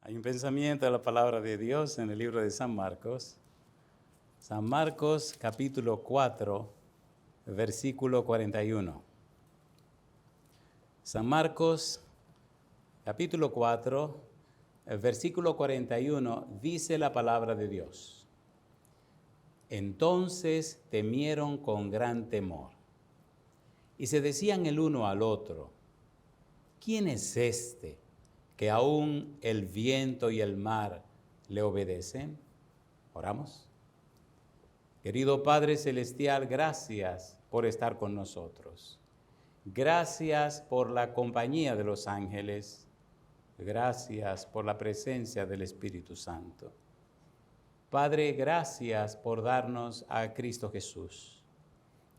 Hay un pensamiento de la palabra de Dios en el libro de San Marcos. San Marcos capítulo 4, versículo 41. San Marcos capítulo 4, versículo 41 dice la palabra de Dios. Entonces temieron con gran temor y se decían el uno al otro: ¿quién es este que aún el viento y el mar le obedecen? Oramos. Querido Padre Celestial, gracias por estar con nosotros. Gracias por la compañía de los ángeles. Gracias por la presencia del Espíritu Santo. Padre, gracias por darnos a Cristo Jesús.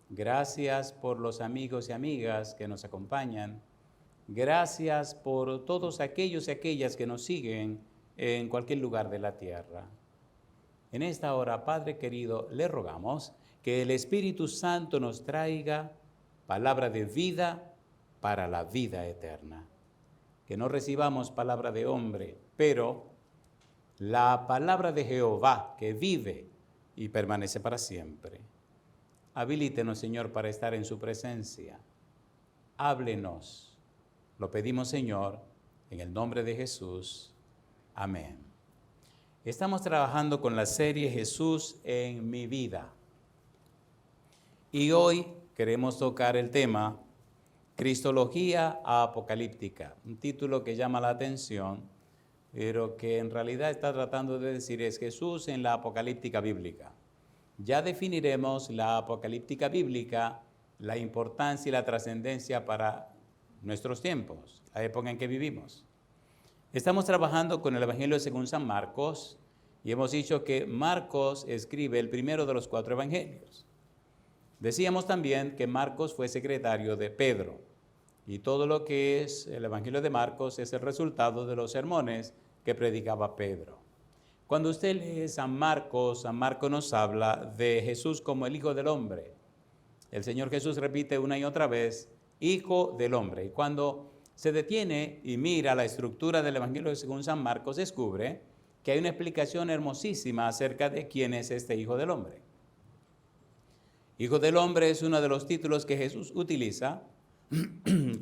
Gracias por los amigos y amigas que nos acompañan. Gracias por todos aquellos y aquellas que nos siguen en cualquier lugar de la tierra. En esta hora, Padre querido, le rogamos que el Espíritu Santo nos traiga palabra de vida para la vida eterna. Que no recibamos palabra de hombre, pero la palabra de Jehová que vive y permanece para siempre. Habilítenos, Señor, para estar en su presencia. Háblenos. Lo pedimos, Señor, en el nombre de Jesús. Amén. Estamos trabajando con la serie Jesús en mi vida. Y hoy queremos tocar el tema Cristología apocalíptica, un título que llama la atención, pero que en realidad está tratando de decir es Jesús en la apocalíptica bíblica. Ya definiremos la apocalíptica bíblica, la importancia y la trascendencia para nuestros tiempos, la época en que vivimos. Estamos trabajando con el Evangelio según San Marcos y hemos dicho que Marcos escribe el primero de los 4 evangelios. Decíamos también que Marcos fue secretario de Pedro y todo lo que es el Evangelio de Marcos es el resultado de los sermones que predicaba Pedro. Cuando usted lee San Marcos nos habla de Jesús como el Hijo del Hombre. El Señor Jesús repite una y otra vez, Hijo del Hombre. Y cuando se detiene y mira la estructura del Evangelio según San Marcos, descubre que hay una explicación hermosísima acerca de quién es este Hijo del Hombre. Hijo del Hombre es uno de los títulos que Jesús utiliza.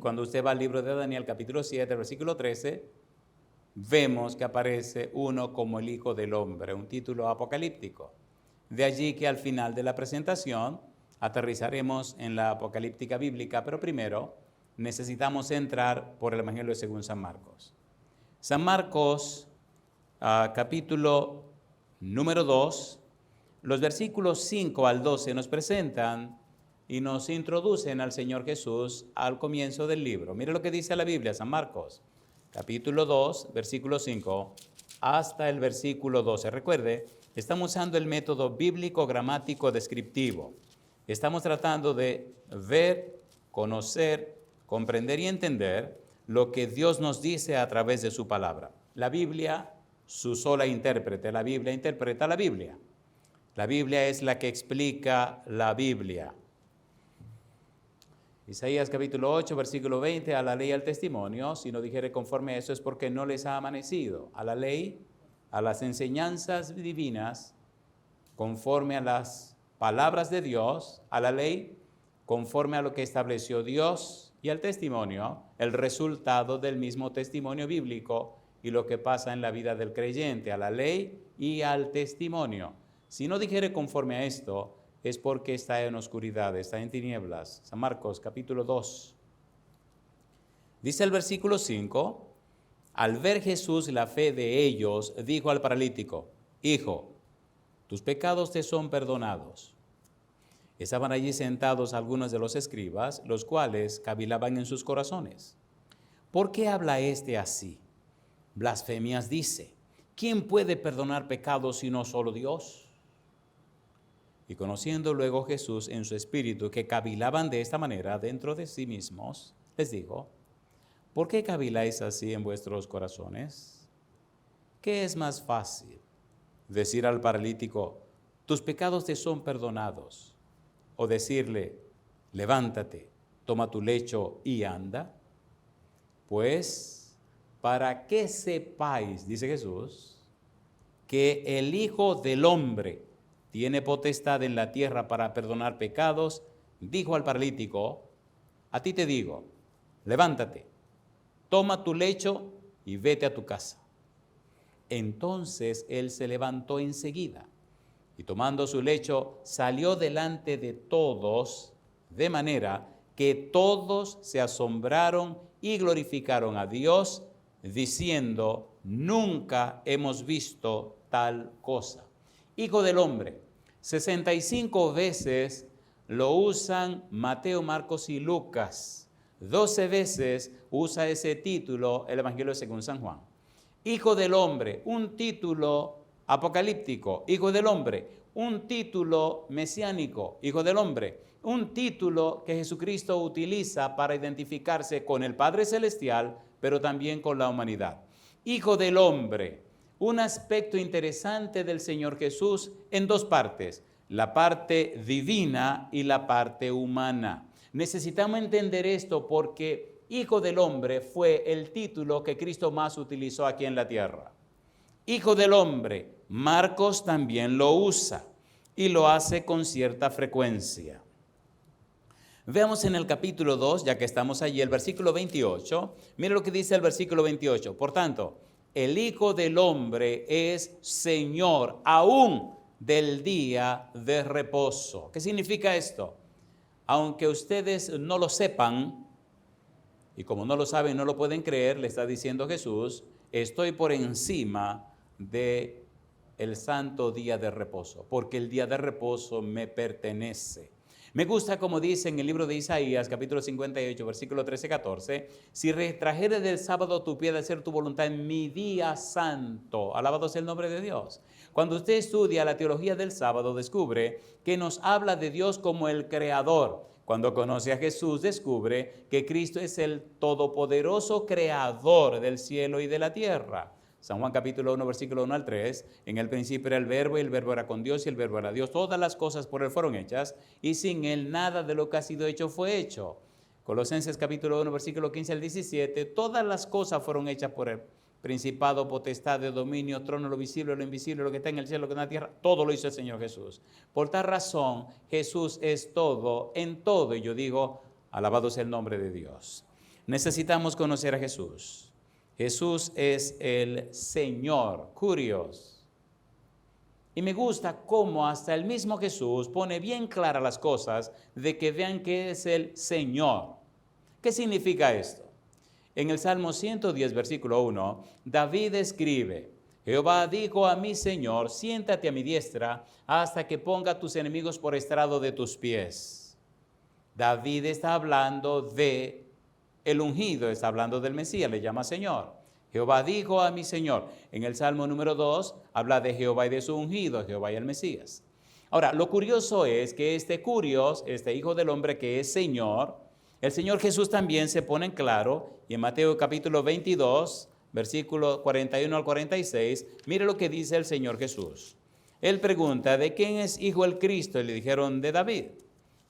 Cuando usted va al libro de Daniel, capítulo 7, versículo 13, vemos que aparece uno como el Hijo del Hombre, un título apocalíptico. De allí que al final de la presentación aterrizaremos en la apocalíptica bíblica, pero primero necesitamos entrar por el Evangelio según San Marcos. San Marcos, capítulo número 2, los versículos 5 al 12 nos presentan y nos introducen al Señor Jesús al comienzo del libro. Mire lo que dice la Biblia, San Marcos, capítulo 2, versículo 5 hasta el versículo 12. Recuerde, estamos usando el método bíblico gramático descriptivo. Estamos tratando de ver, conocer, comprender y entender lo que Dios nos dice a través de su palabra. La Biblia, su sola intérprete, la Biblia interpreta la Biblia. La Biblia es la que explica la Biblia. Isaías capítulo 8, versículo 20, a la ley y al testimonio, si no dijere conforme a eso es porque no les ha amanecido. A la ley, a las enseñanzas divinas, conforme a las palabras de Dios, a la ley, conforme a lo que estableció Dios, y al testimonio, el resultado del mismo testimonio bíblico y lo que pasa en la vida del creyente, a la ley y al testimonio. Si no dijere conforme a esto, es porque está en oscuridad, está en tinieblas. San Marcos, capítulo 2. Dice el versículo 5, al ver Jesús la fe de ellos, dijo al paralítico, Hijo, tus pecados te son perdonados. Estaban allí sentados algunos de los escribas, los cuales cavilaban en sus corazones. ¿Por qué habla este así? Blasfemias dice. ¿Quién puede perdonar pecados sino solo Dios? Y conociendo luego Jesús en su espíritu que cavilaban de esta manera dentro de sí mismos, les dijo, ¿por qué caviláis así en vuestros corazones? ¿Qué es más fácil? Decir al paralítico, tus pecados te son perdonados, o decirle, levántate, toma tu lecho y anda. Pues para que sepáis, dice Jesús, que el Hijo del Hombre tiene potestad en la tierra para perdonar pecados, dijo al paralítico, a ti te digo, levántate, toma tu lecho y vete a tu casa. Entonces él se levantó enseguida y tomando su lecho salió delante de todos, de manera que todos se asombraron y glorificaron a Dios, diciendo, nunca hemos visto tal cosa. Hijo del hombre, 65 veces lo usan Mateo, Marcos y Lucas. 12 veces usa ese título el Evangelio según San Juan. Hijo del hombre, un título apocalíptico. Hijo del hombre, un título mesiánico. Hijo del hombre, un título que Jesucristo utiliza para identificarse con el Padre Celestial, pero también con la humanidad. Hijo del hombre, un aspecto interesante del Señor Jesús en dos partes, la parte divina y la parte humana. Necesitamos entender esto porque Hijo del hombre fue el título que Cristo más utilizó aquí en la tierra. Hijo del hombre, Marcos también lo usa y lo hace con cierta frecuencia. Veamos en el capítulo 2, ya que estamos allí, el versículo 28. Mire lo que dice el versículo 28. Por tanto, el Hijo del hombre es Señor aún del día de reposo. ¿Qué significa esto? Aunque ustedes no lo sepan, y como no lo saben, no lo pueden creer, le está diciendo Jesús, estoy por encima de el santo día de reposo, porque el día de reposo me pertenece. Me gusta como dice en el libro de Isaías, capítulo 58, versículo 13-14, si retrajeres del sábado tu pie de hacer tu voluntad en mi día santo, alabado sea el nombre de Dios. Cuando usted estudia la teología del sábado, descubre que nos habla de Dios como el creador. Cuando conoce a Jesús, descubre que Cristo es el todopoderoso creador del cielo y de la tierra. San Juan capítulo 1, versículo 1 al 3, en el principio era el verbo, y el verbo era con Dios, y el verbo era Dios. Todas las cosas por él fueron hechas, y sin él nada de lo que ha sido hecho fue hecho. Colosenses capítulo 1, versículo 15 al 17, todas las cosas fueron hechas por él. Principado, potestad, de dominio, trono, lo visible, lo invisible, lo que está en el cielo, lo que está en la tierra, todo lo hizo el Señor Jesús. Por tal razón, Jesús es todo en todo, y yo digo, alabado sea el nombre de Dios. Necesitamos conocer a Jesús. Jesús es el Señor, Kurios. Y me gusta cómo hasta el mismo Jesús pone bien claras las cosas de que vean que es el Señor. ¿Qué significa esto? En el Salmo 110, versículo 1, David escribe, Jehová dijo a mi Señor, siéntate a mi diestra hasta que ponga tus enemigos por estrado de tus pies. David está hablando de el ungido, está hablando del Mesías, le llama Señor. Jehová dijo a mi Señor. En el Salmo número 2 habla de Jehová y de su ungido, Jehová y el Mesías. Ahora, lo curioso es que este Kurios, este Hijo del Hombre que es Señor, el Señor Jesús también se pone en claro, y en Mateo capítulo 22, versículo 41 al 46, mire lo que dice el Señor Jesús. Él pregunta, ¿de quién es hijo el Cristo? Y le dijeron, de David.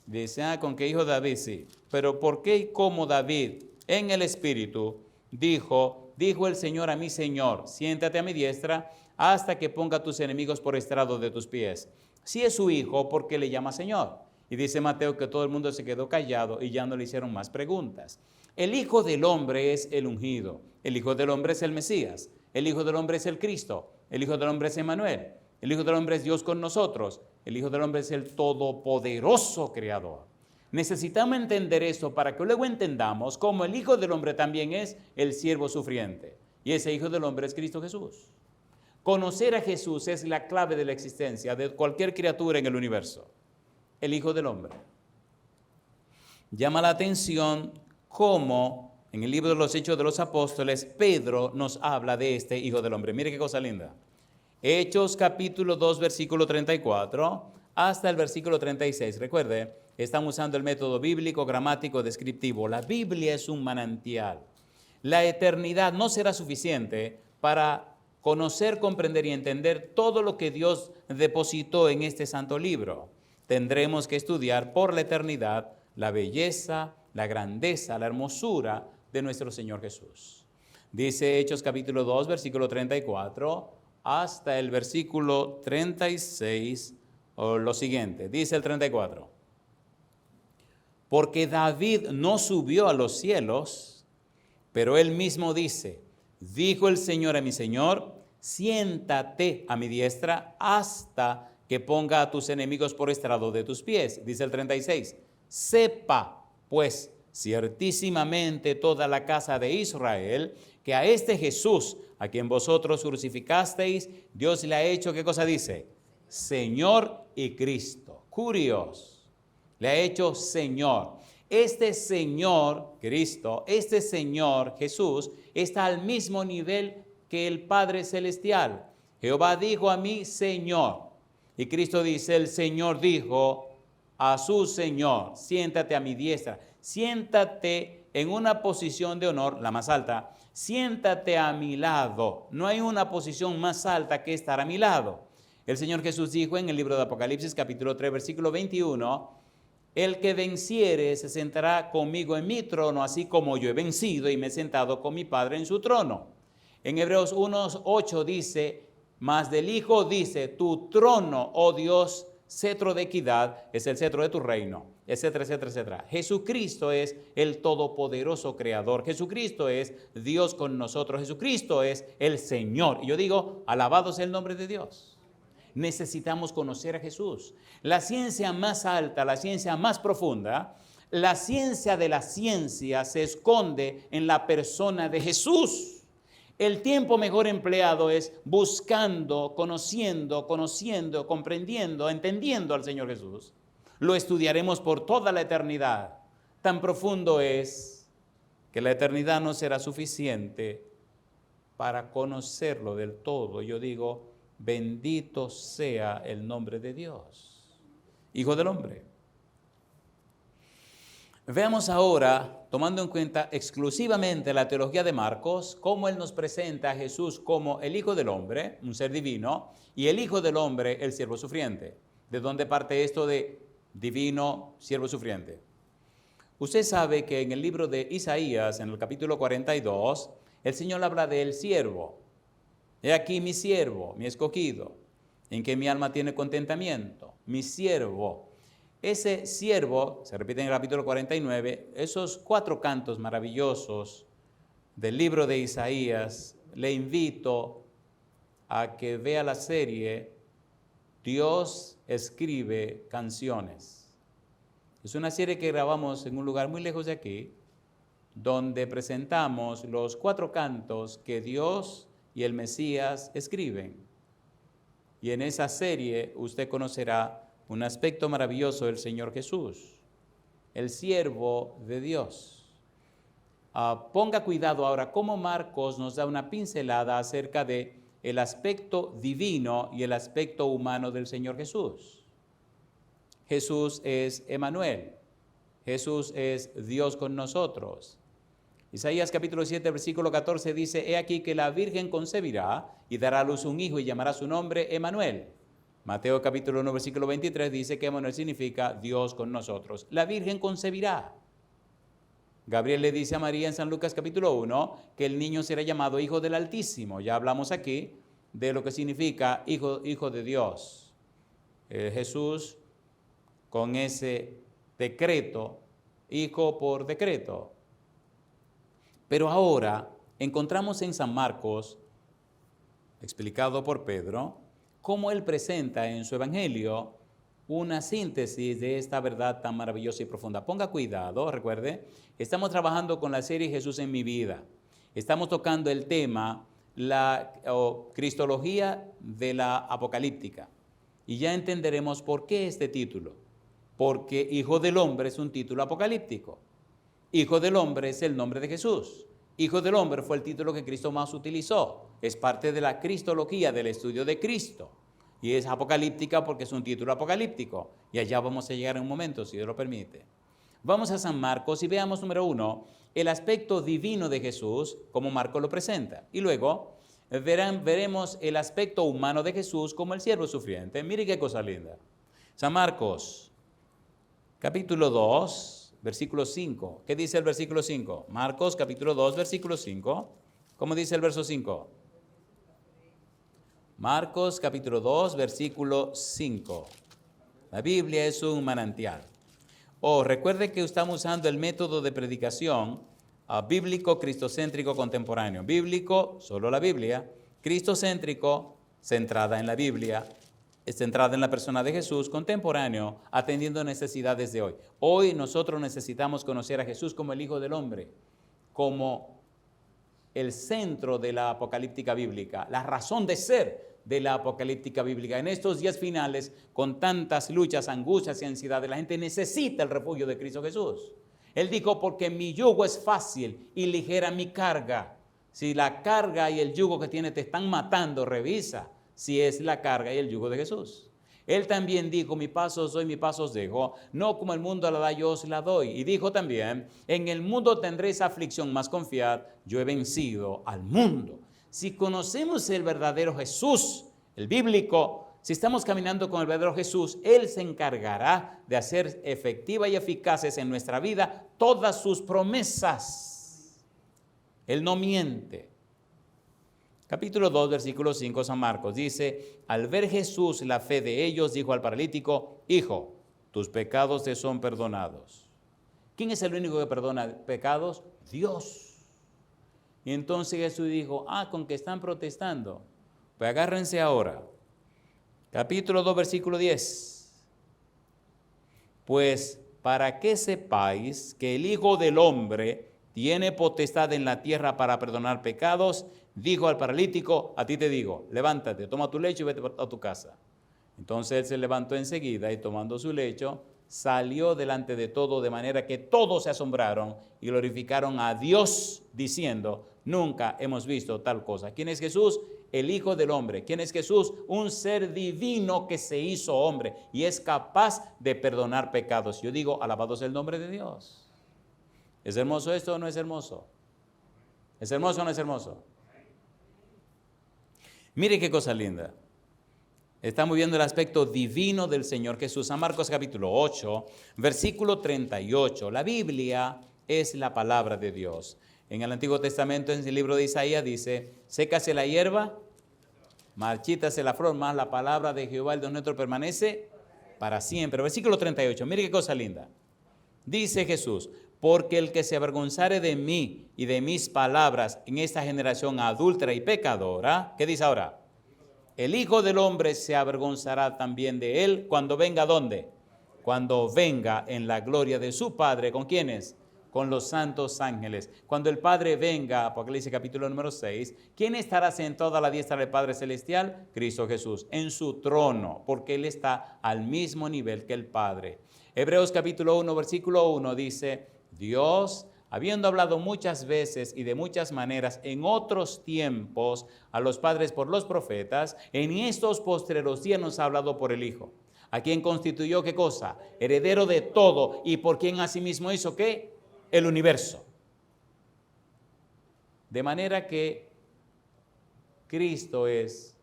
Dice, ¿con qué hijo David? Sí. Pero ¿por qué y cómo David en el Espíritu dijo el Señor a mi Señor, siéntate a mi diestra hasta que ponga tus enemigos por estrado de tus pies? Si es su hijo, ¿por qué le llama Señor? Y dice Mateo que todo el mundo se quedó callado y ya no le hicieron más preguntas. El Hijo del Hombre es el ungido. El Hijo del Hombre es el Mesías. El Hijo del Hombre es el Cristo. El Hijo del Hombre es Emmanuel. El Hijo del Hombre es Dios con nosotros. El Hijo del Hombre es el todopoderoso Creador. Necesitamos entender esto para que luego entendamos cómo el Hijo del Hombre también es el siervo sufriente. Y ese Hijo del Hombre es Cristo Jesús. Conocer a Jesús es la clave de la existencia de cualquier criatura en el universo. El Hijo del Hombre. Llama la atención cómo en el libro de los Hechos de los Apóstoles, Pedro nos habla de este Hijo del Hombre. Mire qué cosa linda. Hechos capítulo 2, versículo 34 hasta el versículo 36. Recuerde, están usando el método bíblico, gramático, descriptivo. La Biblia es un manantial. La eternidad no será suficiente para conocer, comprender y entender todo lo que Dios depositó en este santo libro. Tendremos que estudiar por la eternidad la belleza, la grandeza, la hermosura de nuestro Señor Jesús. Dice Hechos capítulo 2, versículo 34, hasta el versículo 36, o lo siguiente. Dice el 34. Porque David no subió a los cielos, pero él mismo dice, dijo el Señor a mi Señor, siéntate a mi diestra hasta que ponga a tus enemigos por estrado de tus pies. Dice el 36, sepa pues ciertísimamente toda la casa de Israel que a este Jesús, a quien vosotros crucificasteis, Dios le ha hecho, ¿qué cosa dice? Señor y Cristo. Curios, le ha hecho Señor. Este Señor Cristo, este Señor Jesús, está al mismo nivel que el Padre Celestial. Jehová dijo a mí, Señor. Y Cristo dice, el Señor dijo a su Señor, siéntate a mi diestra. Siéntate en una posición de honor, la más alta. Siéntate a mi lado. No hay una posición más alta que estar a mi lado. El Señor Jesús dijo en el libro de Apocalipsis, capítulo 3, versículo 21, el que venciere se sentará conmigo en mi trono, así como yo he vencido y me he sentado con mi Padre en su trono. En Hebreos 1:8 dice, mas del Hijo dice, tu trono, oh Dios, cetro de equidad, es el cetro de tu reino, etcétera, etcétera, etcétera. Jesucristo es el todopoderoso creador. Jesucristo es Dios con nosotros. Jesucristo es el Señor. Y yo digo, alabado sea el nombre de Dios. Necesitamos conocer a Jesús. La ciencia más alta, la ciencia más profunda, la ciencia de la ciencia se esconde en la persona de Jesús. El tiempo mejor empleado es buscando, conociendo, comprendiendo, entendiendo al Señor Jesús. Lo estudiaremos por toda la eternidad. Tan profundo es que la eternidad no será suficiente para conocerlo del todo. Yo digo, bendito sea el nombre de Dios. Hijo del hombre. Veamos ahora, tomando en cuenta exclusivamente la teología de Marcos, cómo él nos presenta a Jesús como el Hijo del Hombre, un ser divino, y el Hijo del Hombre, el siervo sufriente. ¿De dónde parte esto de divino, siervo sufriente? Usted sabe que en el libro de Isaías, en el capítulo 42, el Señor habla del siervo. He aquí mi siervo, mi escogido, en que mi alma tiene contentamiento, mi siervo. Ese siervo, se repite en el capítulo 49, esos 4 cantos maravillosos del libro de Isaías, le invito a que vea la serie Dios escribe canciones. Es una serie que grabamos en un lugar muy lejos de aquí, donde presentamos los 4 cantos que Dios y el Mesías escriben. Y en esa serie usted conocerá un aspecto maravilloso del Señor Jesús, el siervo de Dios. Ponga cuidado ahora cómo Marcos nos da una pincelada acerca de el aspecto divino y el aspecto humano del Señor Jesús. Jesús es Emmanuel, Jesús es Dios con nosotros. Isaías capítulo 7, versículo 14 dice, he aquí que la Virgen concebirá y dará a luz un hijo y llamará su nombre Emmanuel. Mateo capítulo 1, versículo 23 dice que Emmanuel significa Dios con nosotros. La Virgen concebirá. Gabriel le dice a María en San Lucas capítulo 1 que el niño será llamado Hijo del Altísimo. Ya hablamos aquí de lo que significa hijo de Dios. Jesús con ese decreto, hijo por decreto. Pero ahora encontramos en San Marcos, explicado por Pedro, cómo él presenta en su evangelio una síntesis de esta verdad tan maravillosa y profunda. Ponga cuidado, recuerde, estamos trabajando con la serie Jesús en mi vida. Estamos tocando el tema, la cristología de la apocalíptica. Y ya entenderemos por qué este título. Porque Hijo del Hombre es un título apocalíptico. Hijo del Hombre es el nombre de Jesús. Hijo del Hombre fue el título que Cristo más utilizó. Es parte de la cristología, del estudio de Cristo. Y es apocalíptica porque es un título apocalíptico. Y allá vamos a llegar en un momento, si Dios lo permite. Vamos a San Marcos y veamos, número 1, el aspecto divino de Jesús, como Marcos lo presenta. Y luego veremos el aspecto humano de Jesús como el siervo sufriente. Mire qué cosa linda. San Marcos, capítulo 2, versículo 5. ¿Qué dice el versículo 5? Marcos, capítulo 2, versículo 5. ¿Cómo dice el verso 5? Marcos capítulo 2, versículo 5. La Biblia es un manantial. Recuerde que estamos usando el método de predicación bíblico, cristocéntrico, contemporáneo. Bíblico, solo la Biblia. Cristocéntrico, centrada en la Biblia, centrada en la persona de Jesús. Contemporáneo, atendiendo necesidades de hoy. Hoy nosotros necesitamos conocer a Jesús como el Hijo del Hombre, como el centro de la apocalíptica bíblica, la razón de ser de la apocalíptica bíblica. En estos días finales, con tantas luchas, angustias y ansiedades, la gente necesita el refugio de Cristo Jesús. Él dijo, porque mi yugo es fácil y ligera mi carga. Si la carga y el yugo que tiene te están matando, revisa si es la carga y el yugo de Jesús. Él también dijo, mi paso os doy, mi paso os dejo, no como el mundo la da, yo os la doy. Y dijo también, en el mundo tendréis aflicción, mas confiad, yo he vencido al mundo. Si conocemos el verdadero Jesús, el bíblico, si estamos caminando con el verdadero Jesús, Él se encargará de hacer efectivas y eficaces en nuestra vida todas sus promesas. Él no miente. Capítulo 2, versículo 5, San Marcos dice, al ver Jesús la fe de ellos, dijo al paralítico, hijo, tus pecados te son perdonados. ¿Quién es el único que perdona pecados? Dios. Y entonces Jesús dijo, con que están protestando, pues agárrense ahora. Capítulo 2, versículo 10. Pues para que sepáis que el Hijo del Hombre tiene potestad en la tierra para perdonar pecados, dijo al paralítico, a ti te digo, levántate, toma tu lecho y vete a tu casa. Entonces él se levantó enseguida y tomando su lecho, salió delante de todo, de manera que todos se asombraron y glorificaron a Dios, diciendo, nunca hemos visto tal cosa. ¿Quién es Jesús? El Hijo del Hombre. ¿Quién es Jesús? Un ser divino que se hizo hombre y es capaz de perdonar pecados. Yo digo, alabado sea el nombre de Dios. ¿Es hermoso esto o no es hermoso? ¿Es hermoso o no es hermoso? Mire qué cosa linda. Estamos viendo el aspecto divino del Señor Jesús. San Marcos capítulo 8, versículo 38. La Biblia es la palabra de Dios. En el Antiguo Testamento, en el libro de Isaías, dice, sécase la hierba, marchítase la flor, mas la palabra de Jehová, el Dios nuestro, permanece para siempre. Versículo 38. Mire qué cosa linda. Dice Jesús, porque el que se avergonzare de mí y de mis palabras en esta generación adúltera y pecadora, ¿qué dice ahora? El Hijo del Hombre se avergonzará también de él cuando venga, ¿dónde? Cuando venga en la gloria de su Padre. ¿Con quiénes? Con los santos ángeles. Cuando el Padre venga, Apocalipsis capítulo número 6, ¿quién estará sentado a la diestra del Padre Celestial? Cristo Jesús, en su trono, porque Él está al mismo nivel que el Padre. Hebreos capítulo 1, versículo 1 dice, Dios, habiendo hablado muchas veces y de muchas maneras en otros tiempos a los padres por los profetas, en estos postreros días nos ha hablado por el Hijo, a quien constituyó, ¿qué cosa? Heredero de todo, y por quien asimismo hizo, ¿qué? El universo. De manera que Cristo es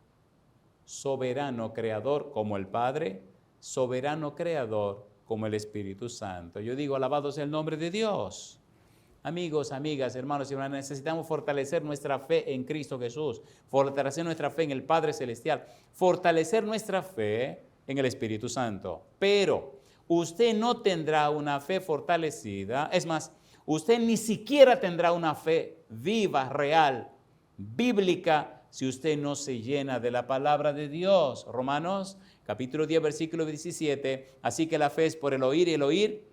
soberano creador como el Padre, soberano creador como el Espíritu Santo. Yo digo, alabado sea el nombre de Dios. Amigos, amigas, hermanos y hermanas, necesitamos fortalecer nuestra fe en Cristo Jesús, fortalecer nuestra fe en el Padre Celestial, fortalecer nuestra fe en el Espíritu Santo. Pero usted no tendrá una fe fortalecida, es más, usted ni siquiera tendrá una fe viva, real, bíblica, si usted no se llena de la palabra de Dios. Romanos capítulo 10, versículo 17, así que la fe es por el oír y el oír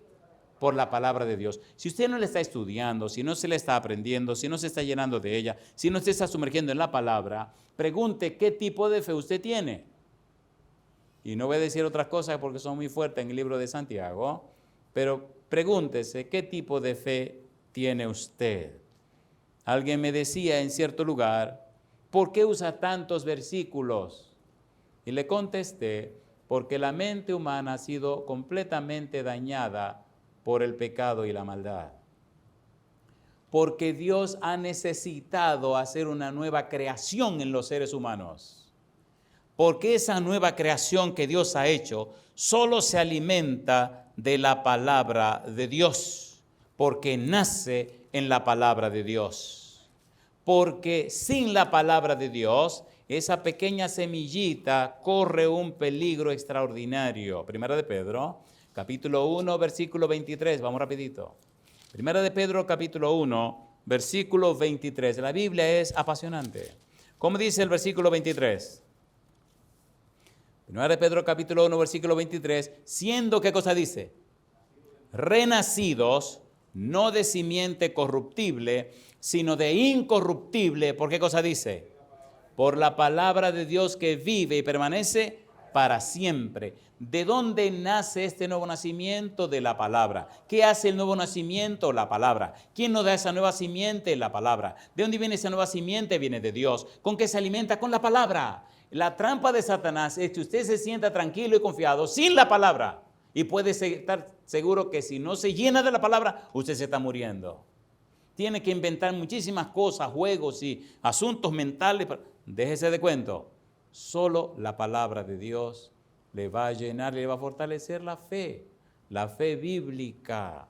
por la palabra de Dios. Si usted no le está estudiando, si no se le está aprendiendo, si no se está llenando de ella, si no se está sumergiendo en la palabra, pregunte qué tipo de fe usted tiene. Y no voy a decir otras cosas porque son muy fuertes en el libro de Santiago, pero pregúntese qué tipo de fe tiene usted. Alguien me decía en cierto lugar, ¿por qué usa tantos versículos? Y le contesté, porque la mente humana ha sido completamente dañada por el pecado y la maldad. Porque Dios ha necesitado hacer una nueva creación en los seres humanos. Porque esa nueva creación que Dios ha hecho solo se alimenta de la palabra de Dios. Porque nace en la palabra de Dios. porque sin la palabra de Dios, esa pequeña semillita corre un peligro extraordinario. Primera de Pedro, capítulo 1, versículo 23. Vamos rapidito. Primera de Pedro, capítulo 1, versículo 23. La Biblia es apasionante. ¿Cómo dice el versículo 23? Primera de Pedro, capítulo 1, versículo 23. Siendo, ¿qué cosa dice? Renacidos, no de simiente corruptible, sino de incorruptible. ¿Por qué cosa dice? Por la palabra de Dios que vive y permanece para siempre. ¿De dónde nace este nuevo nacimiento? De la palabra. ¿Qué hace el nuevo nacimiento? La palabra. ¿Quién nos da esa nueva simiente? La palabra. ¿De dónde viene esa nueva simiente? Viene de Dios. ¿Con qué se alimenta? Con la palabra. La trampa de Satanás es que usted se sienta tranquilo y confiado sin la palabra. Y puede estar seguro que si no se llena de la palabra, usted se está muriendo. Tiene que inventar muchísimas cosas, juegos y asuntos mentales. Déjese de cuento. Solo la palabra de Dios le va a llenar, le va a fortalecer la fe bíblica,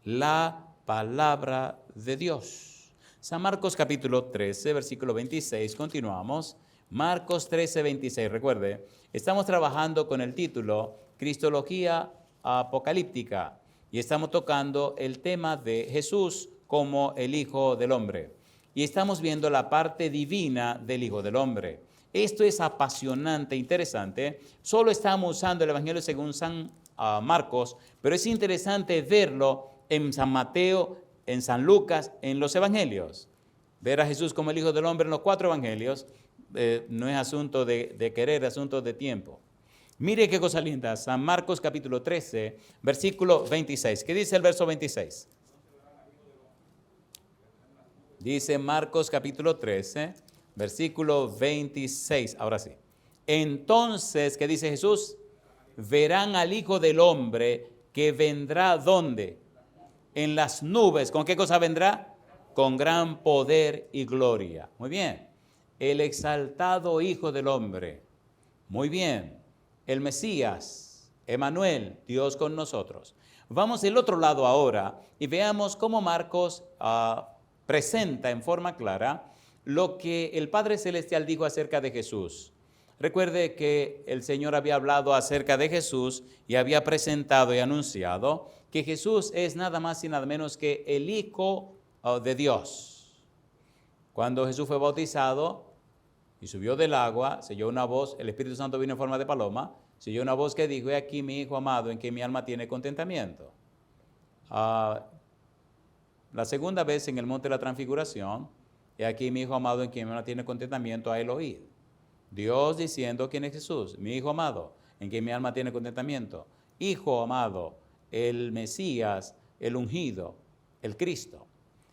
la palabra de Dios. San Marcos capítulo 13, versículo 26, continuamos. Marcos 13, 26, recuerde, estamos trabajando con el título Cristología Apocalíptica y estamos tocando el tema de Jesús como el Hijo del Hombre. Y estamos viendo la parte divina del Hijo del Hombre. Esto es apasionante, interesante. Solo estamos usando el Evangelio según San Marcos, pero es interesante verlo en San Mateo, en San Lucas, en los Evangelios. Ver a Jesús como el Hijo del Hombre en los 4 Evangelios no es asunto de querer, es asunto de tiempo. Mire qué cosa linda, San Marcos capítulo 13, versículo 26. ¿Qué dice el verso 26? Dice Marcos capítulo 13, versículo 26. Ahora sí. Entonces, ¿qué dice Jesús? Verán al Hijo del Hombre que vendrá, ¿dónde? En las nubes. ¿Con qué cosa vendrá? Con gran poder y gloria. Muy bien. El exaltado Hijo del Hombre. Muy bien. El Mesías, Emmanuel, Dios con nosotros. Vamos del otro lado ahora y veamos cómo Marcos presenta en forma clara lo que el Padre Celestial dijo acerca de Jesús. Recuerde que el Señor había hablado acerca de Jesús y había presentado y anunciado que Jesús es nada más y nada menos que el Hijo de Dios. Cuando Jesús fue bautizado y subió del agua, se oyó una voz, el Espíritu Santo vino en forma de paloma, se oyó una voz que dijo: he aquí mi Hijo amado en quien mi alma tiene contentamiento. La segunda vez en el monte de la transfiguración, he aquí mi Hijo amado en quien mi alma tiene contentamiento, a él oíd. Dios diciendo: ¿quién es Jesús? Mi Hijo amado, en quien mi alma tiene contentamiento. Hijo amado, el Mesías, el ungido, el Cristo,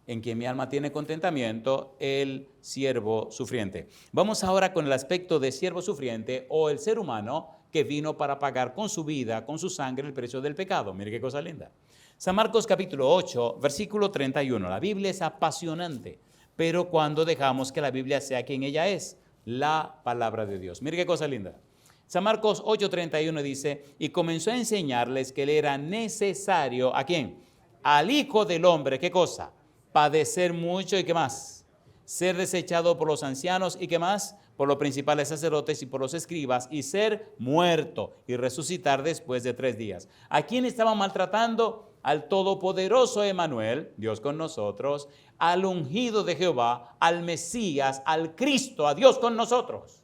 en quien mi alma tiene contentamiento, el siervo sufriente. Vamos ahora con el aspecto de siervo sufriente o el ser humano que vino para pagar con su vida, con su sangre, el precio del pecado. Mire qué cosa linda. San Marcos capítulo 8, versículo 31. La Biblia es apasionante, pero cuando dejamos que la Biblia sea quien ella es, la palabra de Dios. Mire qué cosa linda. San Marcos 8:31 dice: y comenzó a enseñarles que le era necesario, ¿a quién? Al Hijo del Hombre, ¿qué cosa? Padecer mucho y ¿qué más? Ser desechado por los ancianos y ¿qué más? Por los principales sacerdotes y por los escribas, y ser muerto y resucitar después de 3 días. ¿A quién estaban maltratando? Al todopoderoso Emmanuel, Dios con nosotros, al ungido de Jehová, al Mesías, al Cristo, a Dios con nosotros.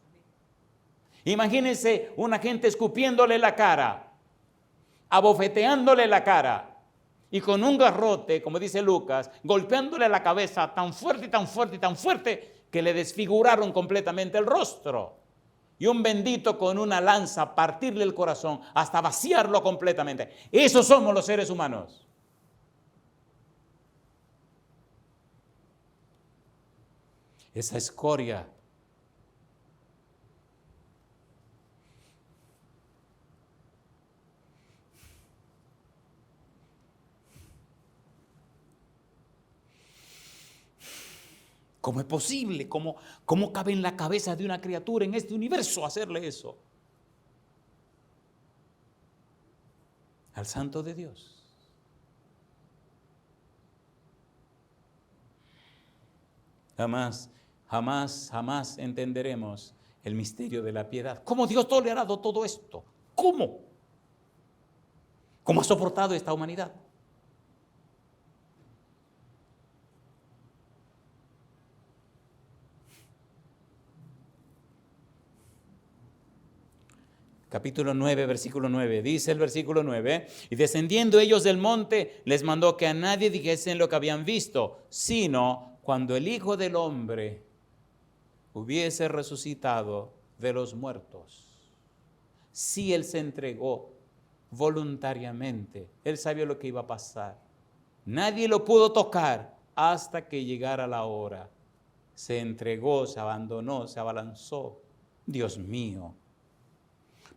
Imagínense una gente escupiéndole la cara, abofeteándole la cara y con un garrote, como dice Lucas, golpeándole la cabeza tan fuerte y tan fuerte y tan fuerte que le desfiguraron completamente el rostro. Y un bendito con una lanza partirle el corazón hasta vaciarlo completamente. Esos somos los seres humanos. Esa escoria. ¿Cómo es posible? ¿Cómo cabe en la cabeza de una criatura en este universo hacerle eso? Al Santo de Dios. Jamás entenderemos el misterio de la piedad. ¿Cómo Dios ha tolerado todo esto? ¿Cómo? ¿Cómo ha soportado esta humanidad? Capítulo 9, versículo 9. Dice el versículo 9, y descendiendo ellos del monte, les mandó que a nadie dijesen lo que habían visto, sino cuando el Hijo del Hombre hubiese resucitado de los muertos. Si Él se entregó voluntariamente, Él sabía lo que iba a pasar. Nadie lo pudo tocar hasta que llegara la hora. Se entregó, se abandonó, se abalanzó. Dios mío.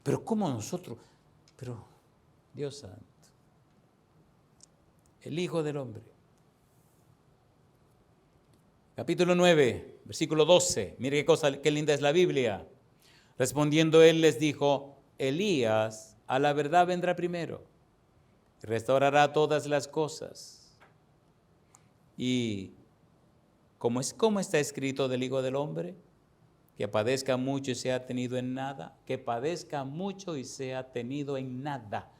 Pero ¿cómo nosotros? Pero, Dios santo, el Hijo del Hombre. Capítulo 9, versículo 12. Mire qué linda es la Biblia. Respondiendo él les dijo, Elías a la verdad vendrá primero, restaurará todas las cosas. Y ¿cómo está escrito del Hijo del Hombre? Que padezca mucho y sea tenido en nada. Que padezca mucho y sea tenido en nada.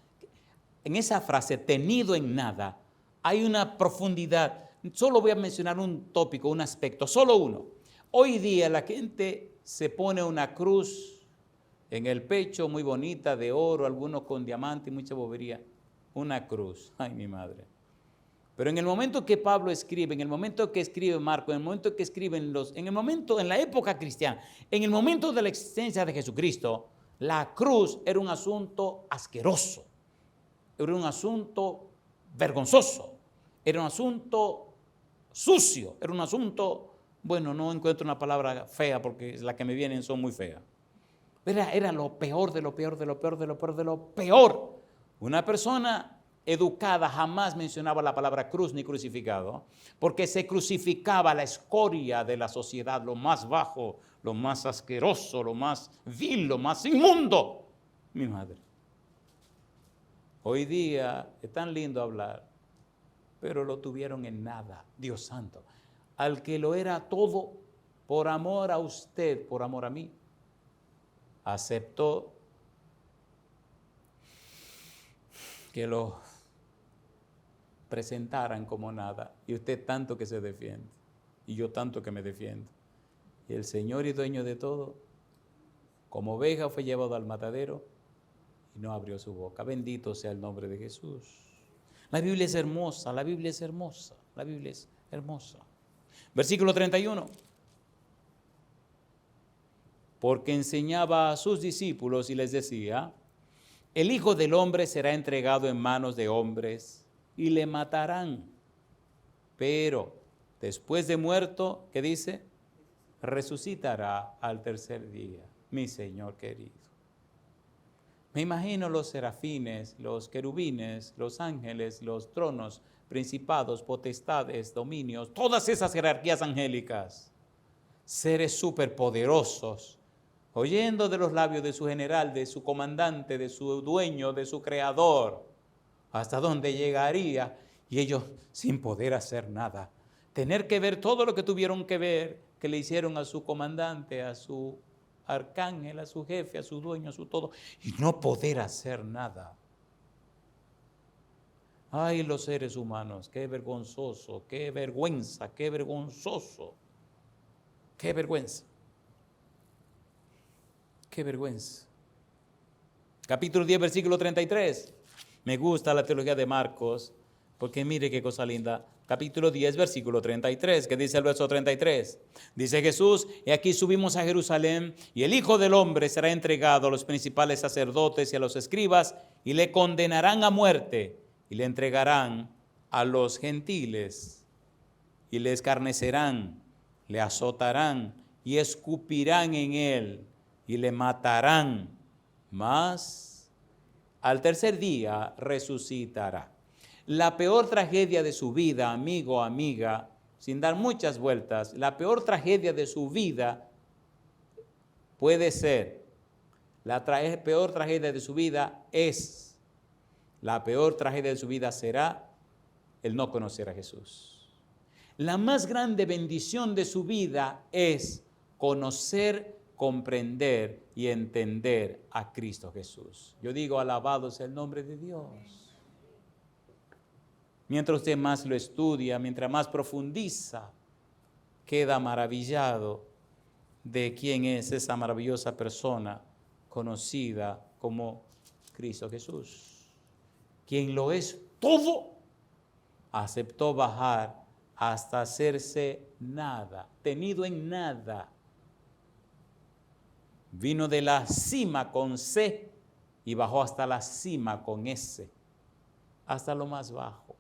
En esa frase, tenido en nada, hay una profundidad. Solo voy a mencionar un tópico, un aspecto, solo uno. Hoy día la gente se pone una cruz en el pecho muy bonita, de oro, algunos con diamante y mucha bobería. Una cruz. Ay, mi madre. Pero en el momento que Pablo escribe, en el momento que escribe Marco, en el momento que escriben en la época cristiana, en el momento de la existencia de Jesucristo, la cruz era un asunto asqueroso, era un asunto vergonzoso, era un asunto sucio, era un asunto, bueno, no encuentro una palabra fea porque las que me vienen son muy feas. Era lo peor de lo peor, de lo peor, de lo peor, de lo peor. Una persona educada jamás mencionaba la palabra cruz ni crucificado, porque se crucificaba la escoria de la sociedad, lo más bajo, lo más asqueroso, lo más vil, lo más inmundo. Mi madre. Hoy día es tan lindo hablar, pero lo tuvieron en nada, Dios santo. Al que lo era todo, por amor a usted, por amor a mí, aceptó que lo presentaran como nada, y usted tanto que se defiende, y yo tanto que me defiendo. Y el Señor y dueño de todo, como oveja fue llevado al matadero y no abrió su boca. Bendito sea el nombre de Jesús. La Biblia es hermosa, la Biblia es hermosa, la Biblia es hermosa. Versículo 31. Porque enseñaba a sus discípulos y les decía, el Hijo del Hombre será entregado en manos de hombres y le matarán. Pero después de muerto, ¿qué dice? Resucitará al tercer día, mi Señor querido. Me imagino los serafines, los querubines, los ángeles, los tronos, principados, potestades, dominios, todas esas jerarquías angélicas, seres superpoderosos, oyendo de los labios de su general, de su comandante, de su dueño, de su creador, hasta dónde llegaría, y ellos sin poder hacer nada. Tener que ver todo lo que tuvieron que ver, que le hicieron a su comandante, a su arcángel, a su jefe, a su dueño, a su todo, y no poder hacer nada. Ay, los seres humanos, qué vergonzoso, qué vergüenza, qué vergonzoso, qué vergüenza. Qué vergüenza. Capítulo 10, versículo 33. Me gusta la teología de Marcos, porque mire qué cosa linda. Capítulo 10, versículo 33, que dice el verso 33. Dice Jesús, y aquí subimos a Jerusalén, y el Hijo del Hombre será entregado a los principales sacerdotes y a los escribas, y le condenarán a muerte, y le entregarán a los gentiles, y le escarnecerán, le azotarán, y escupirán en él, y le matarán, mas al tercer día resucitará. La peor tragedia de su vida, amigo, amiga, sin dar muchas vueltas, la peor tragedia de su vida puede ser, peor tragedia de su vida es, la peor tragedia de su vida será el no conocer a Jesús. La más grande bendición de su vida es conocer, comprender y entender a Cristo Jesús. Yo digo, alabado sea el nombre de Dios. Mientras usted más lo estudia, mientras más profundiza, queda maravillado de quién es esa maravillosa persona conocida como Cristo Jesús. Quien lo es todo, aceptó bajar hasta hacerse nada, tenido en nada. Vino de la cima con C y bajó hasta la cima con S, hasta lo más bajo.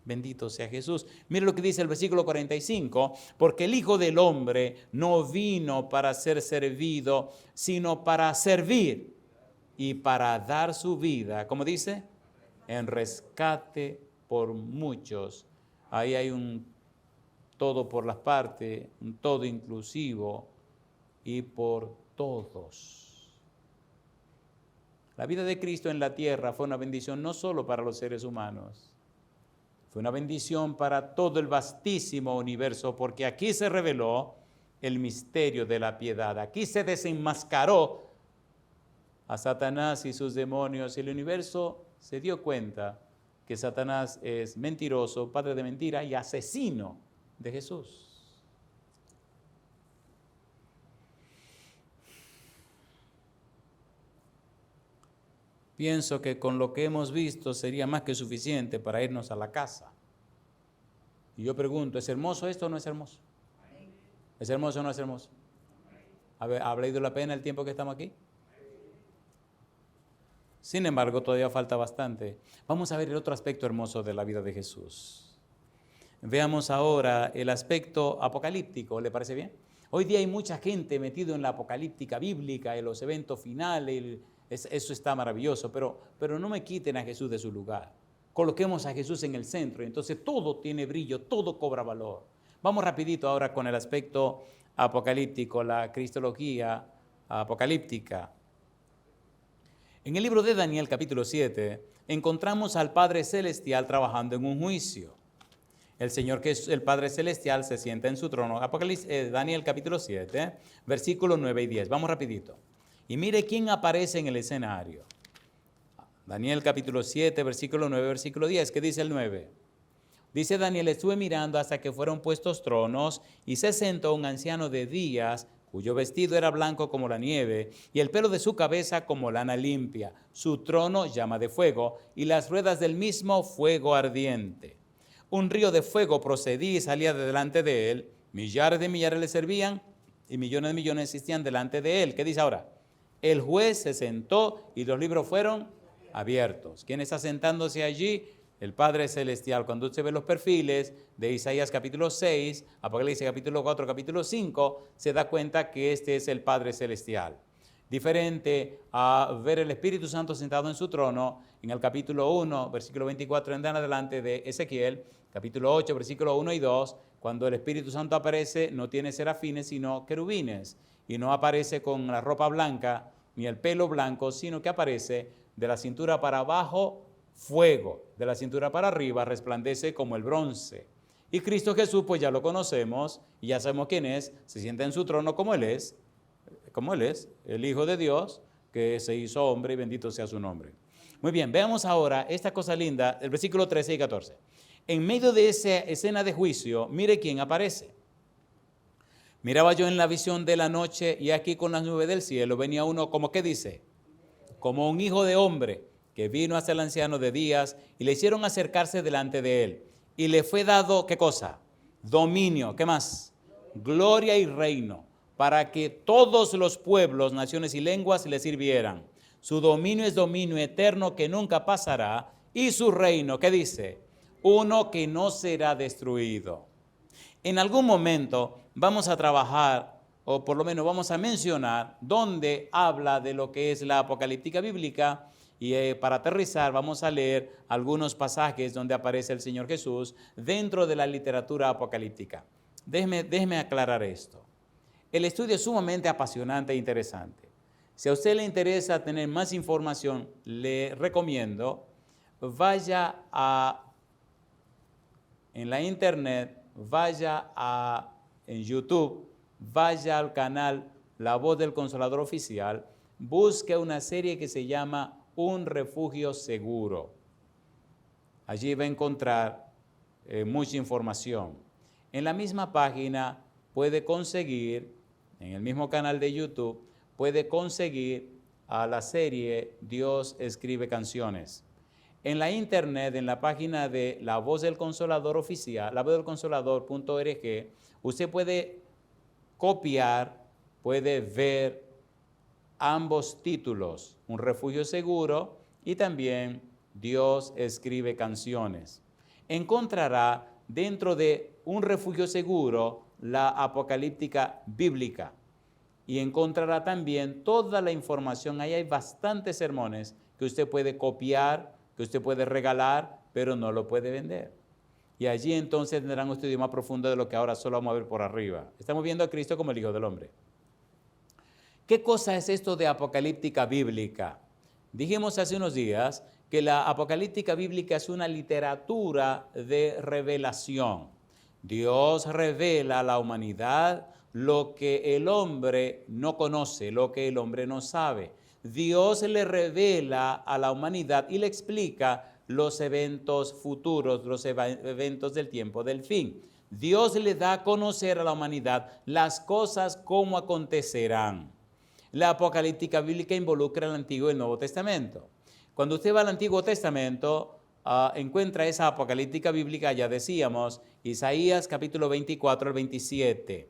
Bendito sea Jesús. Mire lo que dice el versículo 45, porque el Hijo del Hombre no vino para ser servido, sino para servir y para dar su vida, ¿cómo dice? En rescate por muchos. Ahí hay un todo por las partes, un todo inclusivo y por todos. La vida de Cristo en la tierra fue una bendición no solo para los seres humanos, fue una bendición para todo el vastísimo universo, porque aquí se reveló el misterio de la piedad. Aquí se desenmascaró a Satanás y sus demonios. El universo se dio cuenta que Satanás es mentiroso, padre de mentira y asesino de Jesús. Pienso que con lo que hemos visto sería más que suficiente para irnos a la casa. Y yo pregunto, ¿es hermoso esto o no es hermoso? ¿Es hermoso o no es hermoso? ¿Ha valido la pena el tiempo que estamos aquí? Sin embargo, todavía falta bastante. Vamos a ver el otro aspecto hermoso de la vida de Jesús. Veamos ahora el aspecto apocalíptico, ¿le parece bien? Hoy día hay mucha gente metida en la apocalíptica bíblica, en los eventos finales, eso está maravilloso, pero no me quiten a Jesús de su lugar. Coloquemos a Jesús en el centro, y entonces todo tiene brillo, todo cobra valor. Vamos rapidito ahora con el aspecto apocalíptico, la cristología apocalíptica. En el libro de Daniel, capítulo 7, encontramos al Padre Celestial trabajando en un juicio. El Señor, que es el Padre Celestial, se sienta en su trono. Daniel, capítulo 7, versículos 9 y 10. Vamos rapidito. Y mire quién aparece en el escenario. Daniel, capítulo 7, versículo 9, versículo 10. ¿Qué dice el 9? Dice Daniel, estuve mirando hasta que fueron puestos tronos y se sentó un anciano de días, cuyo vestido era blanco como la nieve, y el pelo de su cabeza como lana limpia. Su trono llama de fuego, y las ruedas del mismo fuego ardiente. Un río de fuego procedía y salía de delante de él. Millares de millares le servían, y millones de millones existían delante de él. ¿Qué dice ahora? El juez se sentó y los libros fueron abiertos. ¿Quién está sentándose allí? El Padre Celestial. Cuando usted ve los perfiles de Isaías capítulo 6, Apocalipsis capítulo 4, capítulo 5, se da cuenta que este es el Padre Celestial. Diferente a ver el Espíritu Santo sentado en su trono, en el capítulo 1, versículo 24 en adelante de Ezequiel, capítulo 8, versículo 1 y 2, cuando el Espíritu Santo aparece, no tiene serafines, sino querubines, y no aparece con la ropa blanca, ni el pelo blanco, sino que aparece de la cintura para abajo, fuego, de la cintura para arriba resplandece como el bronce. Y Cristo Jesús, pues ya lo conocemos y ya sabemos quién es, se sienta en su trono como Él es, el Hijo de Dios, que se hizo hombre y bendito sea su nombre. Muy bien, veamos ahora esta cosa linda, el versículo 13 y 14. En medio de esa escena de juicio, mire quién aparece. Miraba yo en la visión de la noche y aquí con las nubes del cielo venía uno como, ¿qué dice? Como un hijo de hombre, que vino hacia el anciano de días y le hicieron acercarse delante de él. Y le fue dado, ¿qué cosa? Dominio, ¿qué más? Gloria y reino, para que todos los pueblos, naciones y lenguas le sirvieran. Su dominio es dominio eterno que nunca pasará, y su reino, ¿qué dice? Uno que no será destruido. En algún momento vamos a trabajar, o por lo menos vamos a mencionar, donde habla de lo que es la apocalíptica bíblica, y para aterrizar vamos a leer algunos pasajes donde aparece el Señor Jesús dentro de la literatura apocalíptica. Déjeme aclarar esto. El estudio es sumamente apasionante e interesante. Si a usted le interesa tener más información, le recomiendo vaya en la internet en YouTube, vaya al canal La Voz del Consolador Oficial, busque una serie que se llama Un Refugio Seguro. Allí va a encontrar mucha información. En la misma página puede conseguir, en el mismo canal de YouTube, puede conseguir a la serie Dios escribe canciones. En la internet, en la página de La Voz del Consolador Oficial, lavozdelconsolador.org, usted puede copiar, puede ver ambos títulos, Un Refugio Seguro y también Dios escribe canciones. Encontrará dentro de Un Refugio Seguro la apocalíptica bíblica y encontrará también toda la información. Ahí hay bastantes sermones que usted puede copiar, que usted puede regalar, pero no lo puede vender. Y allí entonces tendrán un estudio más profundo de lo que ahora solo vamos a ver por arriba. Estamos viendo a Cristo como el Hijo del Hombre. ¿Qué cosa es esto de apocalíptica bíblica? Dijimos hace unos días que la apocalíptica bíblica es una literatura de revelación. Dios revela a la humanidad lo que el hombre no conoce, lo que el hombre no sabe. Dios le revela a la humanidad y le explica los eventos futuros, los eventos del tiempo del fin. Dios le da a conocer a la humanidad las cosas como acontecerán. La apocalíptica bíblica involucra el Antiguo y el Nuevo Testamento. Cuando usted va al Antiguo Testamento, encuentra esa apocalíptica bíblica, ya decíamos, Isaías capítulo 24 al 27,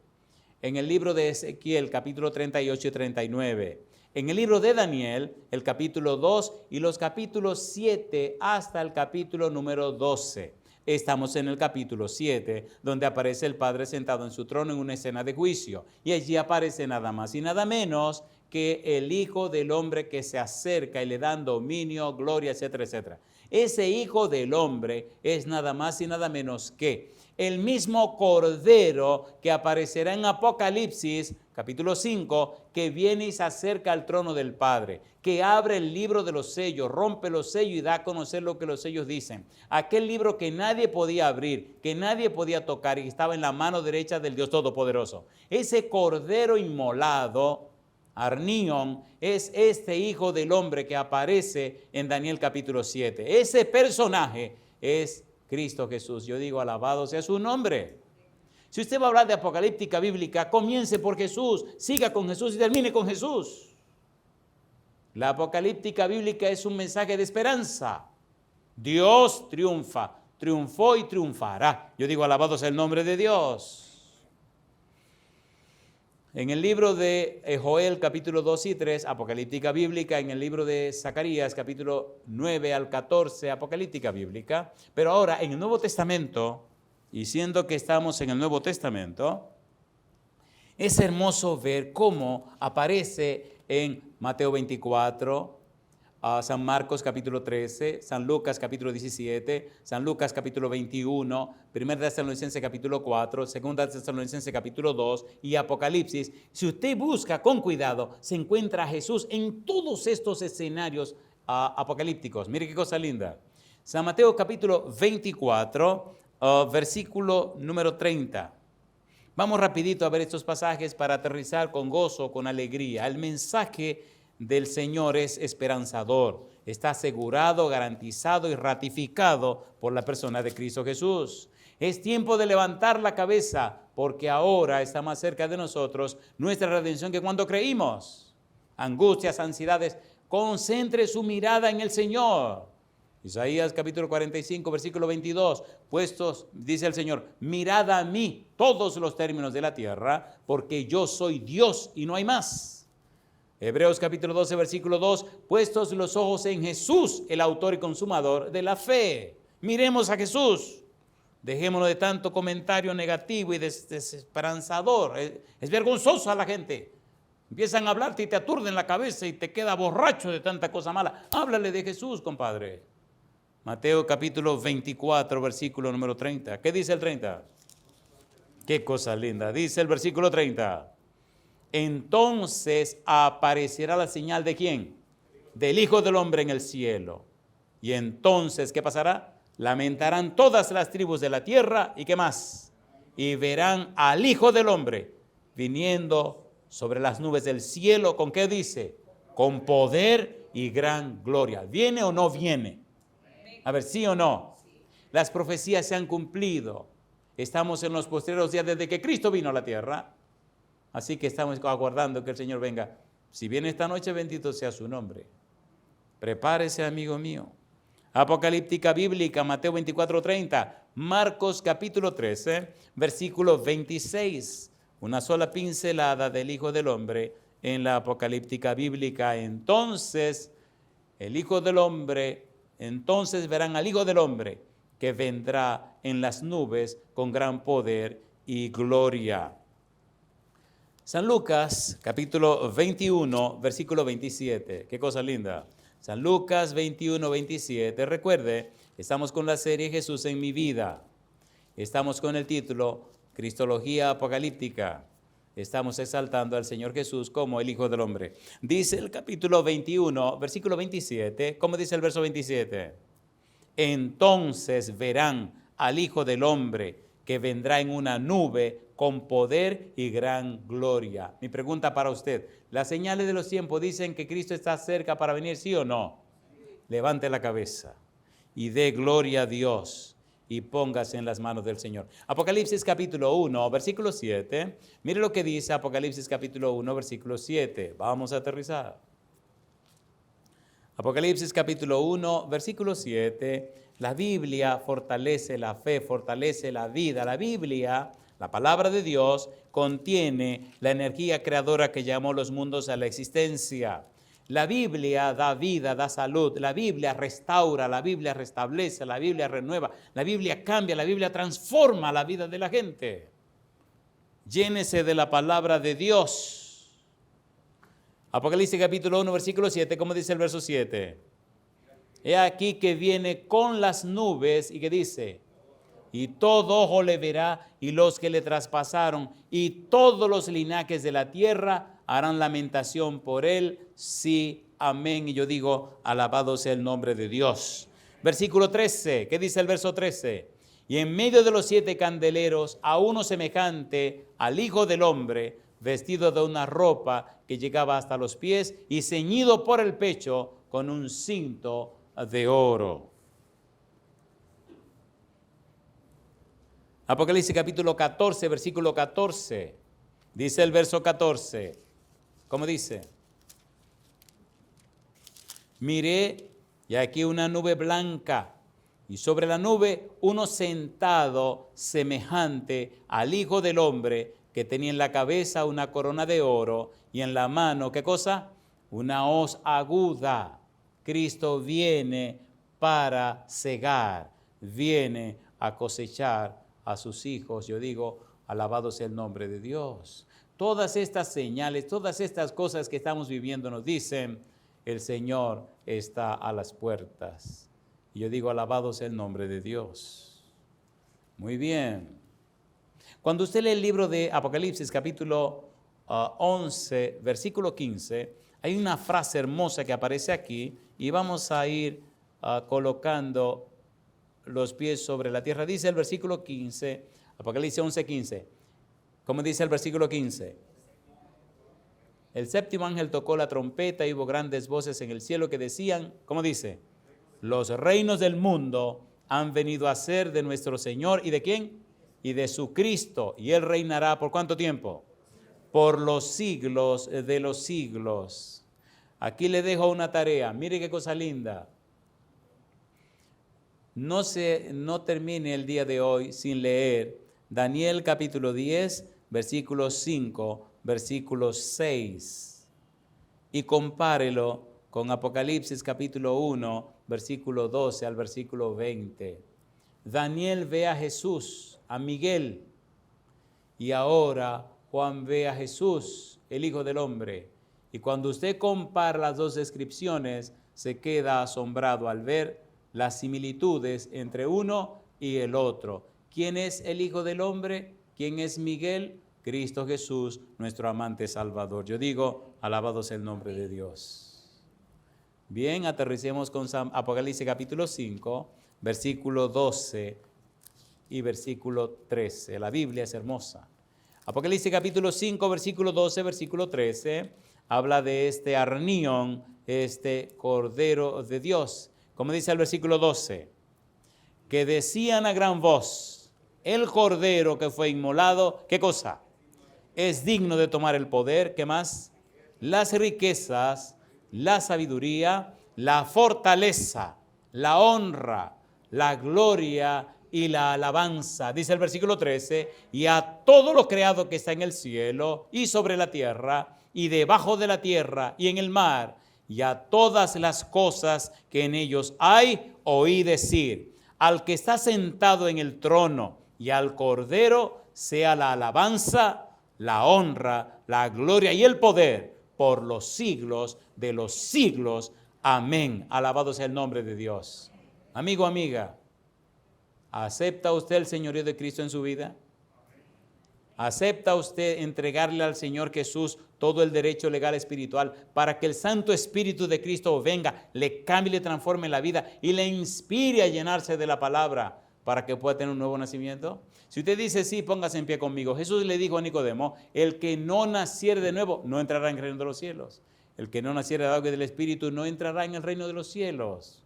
en el libro de Ezequiel capítulo 38 y 39, en el libro de Daniel, el capítulo 2 y los capítulos 7 hasta el capítulo número 12. Estamos en el capítulo 7, donde aparece el Padre sentado en su trono en una escena de juicio. Y allí aparece nada más y nada menos que el Hijo del Hombre que se acerca y le dan dominio, gloria, etcétera, etcétera. Ese Hijo del Hombre es nada más y nada menos que el mismo Cordero que aparecerá en Apocalipsis, capítulo 5, que viene y se acerca al trono del Padre, que abre el libro de los sellos, rompe los sellos y da a conocer lo que los sellos dicen. Aquel libro que nadie podía abrir, que nadie podía tocar y que estaba en la mano derecha del Dios Todopoderoso. Ese Cordero inmolado, Arnión, es este Hijo del Hombre que aparece en Daniel capítulo 7. Ese personaje es Cristo Jesús. Yo digo, alabado sea su nombre. Si usted va a hablar de apocalíptica bíblica, comience por Jesús, siga con Jesús y termine con Jesús. La apocalíptica bíblica es un mensaje de esperanza. Dios triunfa, triunfó y triunfará. Yo digo, alabado sea el nombre de Dios. En el libro de Joel, capítulo 2 y 3, apocalíptica bíblica. En el libro de Zacarías, capítulo 9 al 14, apocalíptica bíblica. Pero ahora, en el Nuevo Testamento, y siendo que estamos en el Nuevo Testamento, es hermoso ver cómo aparece en Mateo 24, San Marcos capítulo 13, San Lucas capítulo 17, San Lucas capítulo 21, 1 Tesalonicenses capítulo 4, 2 Tesalonicenses capítulo 2 y Apocalipsis. Si usted busca con cuidado, se encuentra a Jesús en todos estos escenarios apocalípticos. Mire qué cosa linda. San Mateo capítulo 24, versículo número 30. Vamos rapidito a ver estos pasajes para aterrizar con gozo, con alegría. El mensaje del Señor es esperanzador, está asegurado, garantizado y ratificado por la persona de Cristo Jesús. Es tiempo de levantar la cabeza porque ahora está más cerca de nosotros nuestra redención que cuando creímos. Angustias, ansiedades, concentre su mirada en el Señor. Isaías capítulo 45, versículo 22, puestos, dice el Señor, mirad a mí todos los términos de la tierra, porque yo soy Dios y no hay más. Hebreos capítulo 12, versículo 2, puestos los ojos en Jesús, el autor y consumador de la fe. Miremos a Jesús. Dejémonos de tanto comentario negativo y desesperanzador. Es vergonzoso a la gente. Empiezan a hablarte y te aturden la cabeza y te queda borracho de tanta cosa mala. Háblale de Jesús, compadre. Mateo capítulo 24, versículo número 30. ¿Qué dice el 30? Qué cosa linda. Dice el versículo 30. Entonces aparecerá la señal ¿de quién? Del Hijo del Hombre en el cielo. Y entonces, ¿qué pasará? Lamentarán todas las tribus de la tierra. ¿Y qué más? y verán al Hijo del Hombre viniendo sobre las nubes del cielo. ¿Con qué dice? Con poder y gran gloria. ¿Viene o no viene? A ver, ¿sí o no? Las profecías se han cumplido. Estamos en los postreros días desde que Cristo vino a la tierra. Así que estamos aguardando que el Señor venga. Si viene esta noche, bendito sea su nombre. Prepárese, amigo mío. Apocalíptica bíblica, Mateo 24:30, Marcos capítulo 13, versículo 26. Una sola pincelada del Hijo del Hombre en la apocalíptica bíblica. Entonces, el Hijo del Hombre, entonces verán al Hijo del Hombre que vendrá en las nubes con gran poder y gloria. San Lucas, capítulo 21, versículo 27. Qué cosa linda. San Lucas 21, 27. Recuerde, estamos con la serie Jesús en mi vida. Estamos con el título Cristología Apocalíptica. Estamos exaltando al Señor Jesús como el Hijo del Hombre. Dice el capítulo 21, versículo 27. ¿Cómo dice el verso 27? Entonces verán al Hijo del Hombre que vendrá en una nube con poder y gran gloria. Mi pregunta para usted, ¿las señales de los tiempos dicen que Cristo está cerca para venir, sí o no? Levante la cabeza y dé gloria a Dios y póngase en las manos del Señor. Apocalipsis capítulo 1, versículo 7. Mire lo que dice Apocalipsis capítulo 1, versículo 7. Vamos a aterrizar. Apocalipsis capítulo 1, versículo 7. La Biblia fortalece la fe, fortalece la vida. La Biblia, la palabra de Dios, contiene la energía creadora que llamó los mundos a la existencia. La Biblia da vida, da salud. La Biblia restaura, la Biblia restablece, la Biblia renueva, la Biblia cambia, la Biblia transforma la vida de la gente. Llénese de la palabra de Dios. Apocalipsis capítulo 1, versículo 7, ¿cómo dice el verso 7? He aquí que viene con las nubes y que dice, y todo ojo le verá y los que le traspasaron y todos los linajes de la tierra harán lamentación por él. Sí, amén. Y yo digo, alabado sea el nombre de Dios. Versículo 13, ¿qué dice el verso 13? Y en medio de los 7 candeleros a uno semejante al Hijo del Hombre, vestido de una ropa que llegaba hasta los pies y ceñido por el pecho con un cinto de oro. Apocalipsis capítulo 14, versículo 14. Dice el verso 14. ¿Cómo dice? Miré y aquí una nube blanca y sobre la nube uno sentado semejante al Hijo del Hombre, que tenía en la cabeza una corona de oro y en la mano, ¿qué cosa? Una hoz aguda. Cristo viene para cegar, viene a cosechar a sus hijos. Yo digo, alabado sea el nombre de Dios. Todas estas señales, todas estas cosas que estamos viviendo nos dicen, el Señor está a las puertas. Y yo digo, alabado sea el nombre de Dios. Muy bien. Cuando usted lee el libro de Apocalipsis, capítulo 11, versículo 15, hay una frase hermosa que aparece aquí y vamos a ir colocando los pies sobre la tierra. Dice el versículo 15, Apocalipsis 11, 15. ¿Cómo dice el versículo 15? El séptimo ángel tocó la trompeta y hubo grandes voces en el cielo que decían, ¿cómo dice? Los reinos del mundo han venido a ser de nuestro Señor. ¿Y de quién? Y de su Cristo. Y Él reinará ¿por cuánto tiempo? Por los siglos de los siglos. Aquí le dejo una tarea. Mire qué cosa linda. No termine el día de hoy sin leer Daniel capítulo 10, versículo 5, versículo 6. Y compárelo con Apocalipsis capítulo 1, versículo 12 al versículo 20. Daniel ve a Jesús, a Miguel, y ahora Juan ve a Jesús, el Hijo del Hombre. Y cuando usted compara las dos descripciones, se queda asombrado al ver las similitudes entre uno y el otro. ¿Quién es el Hijo del Hombre? ¿Quién es Miguel? Cristo Jesús, nuestro amante Salvador. Yo digo, alabado sea el nombre de Dios. Bien, aterricemos con Apocalipsis capítulo 5, versículo 12 y versículo 13. La Biblia es hermosa. Apocalipsis capítulo 5, versículo 12, versículo 13, habla de este Arnión, este Cordero de Dios. Como dice el versículo 12, que decían a gran voz, el Cordero que fue inmolado, ¿qué cosa? Es digno de tomar el poder, ¿qué más? Las riquezas, la sabiduría, la fortaleza, la honra, la gloria y la alabanza. Dice el versículo 13, y a todo lo creado que está en el cielo y sobre la tierra y debajo de la tierra y en el mar, y a todas las cosas que en ellos hay, oí decir, al que está sentado en el trono y al Cordero sea la alabanza, la honra, la gloria y el poder por los siglos de los siglos. Amén. Alabado sea el nombre de Dios. Amigo, amiga, ¿acepta usted el señorío de Cristo en su vida? ¿Acepta usted entregarle al Señor Jesús todo el derecho legal espiritual para que el Santo Espíritu de Cristo venga, le cambie, le transforme la vida y le inspire a llenarse de la palabra para que pueda tener un nuevo nacimiento? Si usted dice sí, póngase en pie conmigo. Jesús le dijo a Nicodemo, el que no naciere de nuevo no entrará en el reino de los cielos. El que no naciere del agua y del Espíritu no entrará en el reino de los cielos.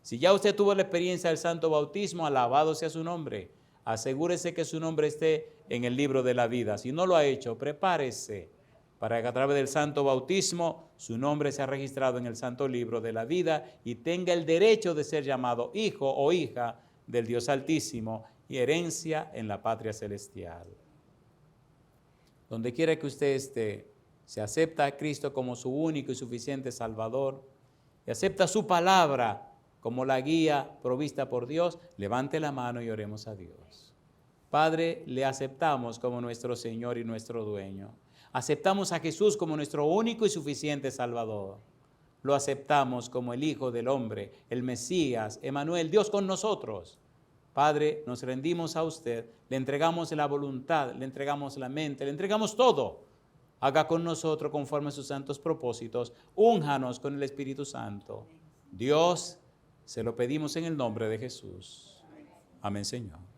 Si ya usted tuvo la experiencia del santo bautismo, alabado sea su nombre. Asegúrese que su nombre esté en el libro de la vida. Si no lo ha hecho, prepárese para que a través del santo bautismo su nombre sea registrado en el santo libro de la vida y tenga el derecho de ser llamado hijo o hija del Dios Altísimo y herencia en la patria celestial. Donde quiera que usted esté, se acepta a Cristo como su único y suficiente Salvador y acepta su palabra como la guía provista por Dios, levante la mano y oremos a Dios. Padre, le aceptamos como nuestro Señor y nuestro dueño. Aceptamos a Jesús como nuestro único y suficiente Salvador. Lo aceptamos como el Hijo del Hombre, el Mesías, Emmanuel, Dios con nosotros. Padre, nos rendimos a usted, le entregamos la voluntad, le entregamos la mente, le entregamos todo. Haga con nosotros conforme a sus santos propósitos. Únjanos con el Espíritu Santo. Dios, se lo pedimos en el nombre de Jesús. Amén, Señor.